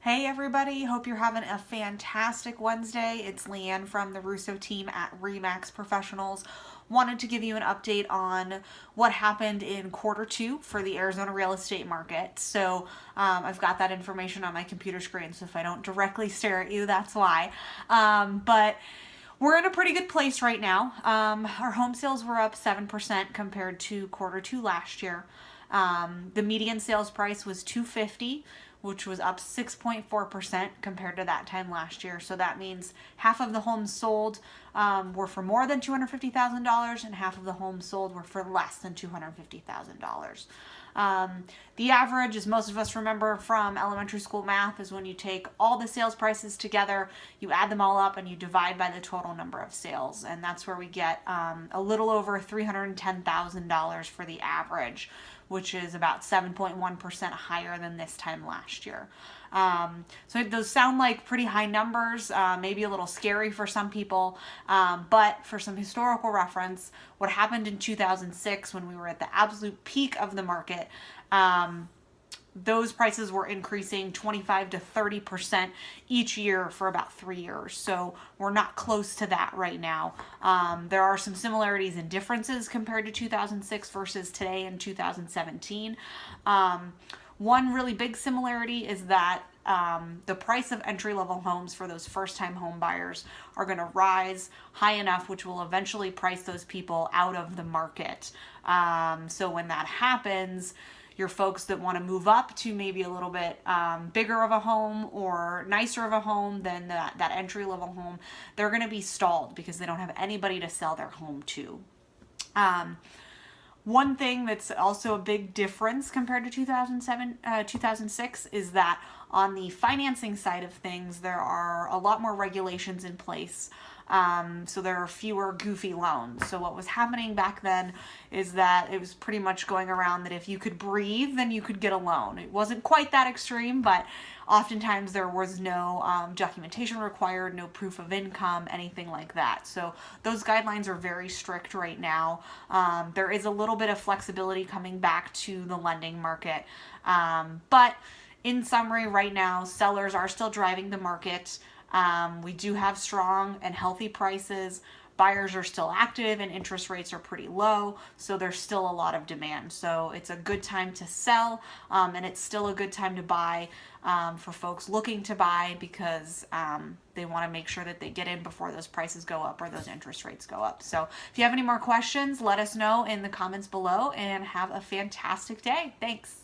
Hey everybody, hope you're having a fantastic Wednesday. It's Leanne from the Russo team at RE/MAX Professionals. Wanted to give you an update on what happened in Q2 for the Arizona real estate market. So I've got that information on my computer screen, so if I don't directly stare at you, that's why. But we're in a pretty good place right now. Our home sales were up 7% compared to Q2 last year. The median sales price was $250, which was up 6.4% compared to that time last year. So that means half of the homes sold were for more than $250,000 and half of the homes sold were for less than $250,000. The average, as most of us remember from elementary school math, is when you take all the sales prices together, you add them all up, and you divide by the total number of sales. And that's where we get a little over $310,000 for the average, which is about 7.1% higher than this time last year. So those sound like pretty high numbers, maybe a little scary for some people, but for some historical reference, what happened in 2006 when we were at the absolute peak of the market, those prices were increasing 25 to 30% each year for about 3 years. So we're not close to that right now. There are some similarities and differences compared to 2006 versus today in 2017. One really big similarity is that the price of entry-level homes for those first-time home buyers are going to rise high enough, which will eventually price those people out of the market. So when that happens, your folks that want to move up to maybe a little bit bigger of a home or nicer of a home than that entry-level home, they're going to be stalled because they don't have anybody to sell their home to. One thing that's also a big difference compared to 2006 is that on the financing side of things, there are a lot more regulations in place. So there are fewer goofy loans. So what was happening back then is that it was pretty much going around that if you could breathe, then you could get a loan. It wasn't quite that extreme, but oftentimes there was no documentation required, no proof of income, anything like that. So those guidelines are very strict right now. There is a little bit of flexibility coming back to the lending market. But in summary, right now, sellers are still driving the market. We do have strong and healthy prices. Buyers are still active and interest rates are pretty low, so there's still a lot of demand. So it's a good time to sell, and it's still a good time to buy for folks looking to buy because they want to make sure that they get in before those prices go up or those interest rates go up. So if you have any more questions, let us know in the comments below and have a fantastic day. Thanks.